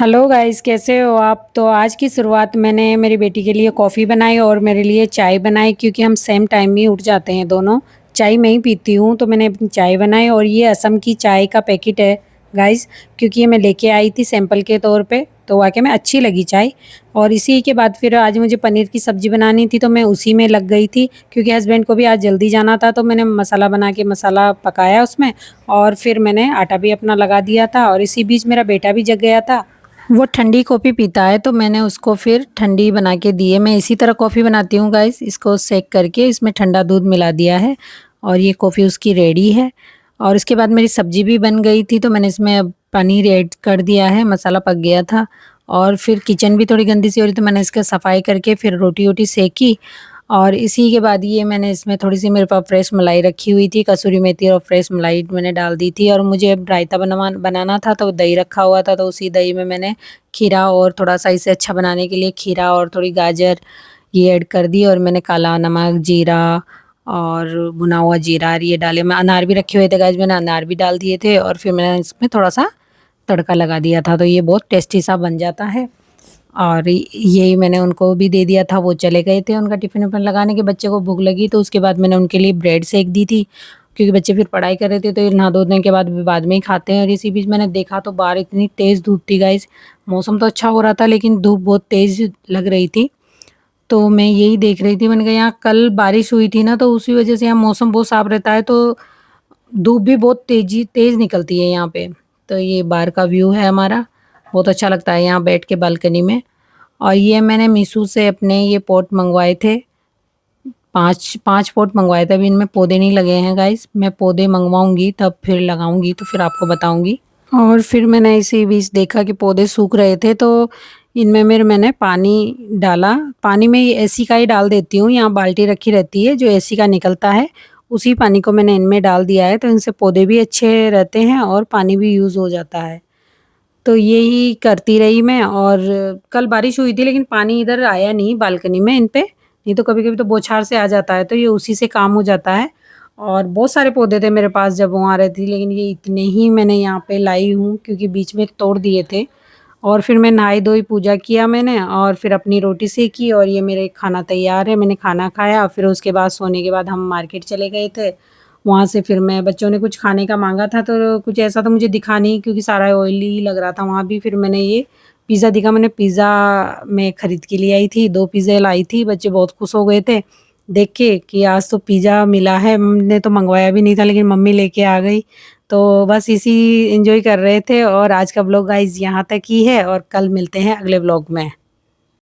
Hello guys, कैसे हो आप? तो आज की शुरुआत मैंने मेरी बेटी के लिए कॉफ़ी बनाई और मेरे लिए चाय बनाई, क्योंकि हम सेम टाइम में उठ जाते हैं दोनों। चाय मैं ही पीती हूँ, तो मैंने अपनी चाय बनाई और ये असम की चाय का पैकेट है गाइस, क्योंकि ये मैं लेके आई थी सैंपल के तौर पे। तो वाकई में अच्छी लगी चाय। और इसी के बाद फिर आज मुझे पनीर की सब्ज़ी बनानी थी, तो मैं उसी में लग गई थी, क्योंकि हस्बैंड को भी आज जल्दी जाना था। तो मैंने मसाला बना के मसाला पकाया उसमें, और फिर मैंने आटा भी अपना लगा दिया था। और इसी बीच मेरा बेटा भी जग गया था। वो ठंडी कॉफ़ी पीता है, तो मैंने उसको फिर ठंडी बना के दी है। मैं इसी तरह कॉफ़ी बनाती हूँ गाइस, इसको सेक करके इसमें ठंडा दूध मिला दिया है और ये कॉफ़ी उसकी रेडी है। और इसके बाद मेरी सब्ज़ी भी बन गई थी, तो मैंने इसमें अब पनीर ऐड कर दिया है, मसाला पक गया था। और फिर किचन भी थोड़ी गंदी सी हो रही, तो मैंने इसका सफाई करके फिर रोटी-वोटी सेकी। और इसी के बाद ये मैंने इसमें थोड़ी-सी मेरे पास फ्रेश मलाई रखी हुई थी, कसूरी मेथी और फ्रेश मलाई मैंने डाल दी थी। और मुझे अब रायता बनाना था, तो दही रखा हुआ था, तो उसी दही में मैंने खीरा और थोड़ा-सा इसे अच्छा बनाने के लिए खीरा और थोड़ी गाजर ये ऐड कर दी। और मैंने काला नमक, जीरा और भुना हुआ जीरा ये डाले। मैं अनार भी रखे हुए थे गाइस, मैंने अनार भी डाल दिए थे और फिर मैंने इसमें थोड़ा-सा तड़का लगा दिया था, तो ये बहुत टेस्टी सा बन जाता है। और यही मैंने उनको भी दे दिया था, वो चले गए थे उनका टिफ़िन-विफ़िन लगाने के। बच्चे को भूख लगी, तो उसके बाद मैंने उनके लिए ब्रेड सेक दी थी, क्योंकि बच्चे फिर पढ़ाई कर रहे थे, तो नहा धोने के बाद में ही खाते हैं। और इसी बीच मैंने देखा तो बाहर इतनी तेज़ धूप थी गाइस। मौसम तो अच्छा हो रहा था, लेकिन धूप बहुत तेज़ लग रही थी। तो मैं यही देख रही थी, मैंने कहा यहाँ कल बारिश हुई थी ना, तो उसी वज़ह से यहाँ मौसम बहुत साफ़ रहता है, तो धूप भी बहुत तेज़ निकलती है यहाँ पे। तो ये बाहर का व्यू है हमारा, बहुत अच्छा लगता है यहाँ बैठ के बालकनी में। और ये मैंने मीशो से अपने ये पॉट मंगवाए थे, 5 पॉट मंगवाए थे। अभी इनमें पौधे नहीं लगे हैं गाइस, मैं पौधे मंगवाऊँगी तब फिर लगाऊँगी, तो फिर आपको बताऊँगी। और फिर मैंने इसी बीच देखा कि पौधे सूख रहे थे, तो इनमें मैंने पानी डाला। पानी में ये एसी का ही डाल देती हूँ, यहाँ बाल्टी रखी रहती है जो एसी का निकलता है, उसी पानी को मैंने इनमें डाल दिया है, तो इनसे पौधे भी अच्छे रहते हैं और पानी भी यूज़ हो जाता है। तो यही करती रही मैं। और कल बारिश हुई थी, लेकिन पानी इधर आया नहीं बालकनी में इन पे, नहीं तो कभी-कभी तो बौछार से आ जाता है, तो ये उसी से काम हो जाता है। और बहुत सारे पौधे थे मेरे पास जब वो आ रही थी, लेकिन ये इतने ही मैंने यहाँ पे लाई हूँ, क्योंकि बीच में तोड़ दिए थे। और फिर मैं नहाई-धोई पूजा किया मैंने, और फिर अपनी रोटी सेकी, और ये मेरे खाना तैयार है। मैंने खाना खाया, फिर उसके बाद सोने के बाद हम मार्केट चले गए थे। वहाँ से फिर मैं बच्चों ने कुछ खाने का माँगा था, तो कुछ ऐसा तो मुझे दिखा नहीं, क्योंकि सारा ऑयली लग रहा था वहाँ भी। फिर मैंने ये पिज़्ज़ा दिखा, मैंने पिज़्ज़ा मैं खरीद के लिए आई थी, 2 पिज़्ज़े लाई थी। बच्चे बहुत खुश हो गए थे देख के कि आज तो पिज़्ज़ा मिला है, हमने तो मंगवाया भी नहीं था, लेकिन मम्मी लेके आ गई। तो बस इसी एन्जॉय कर रहे थे। और आज का व्लॉग गाइज़ यहाँ तक ही है, और कल मिलते हैं अगले व्लॉग में।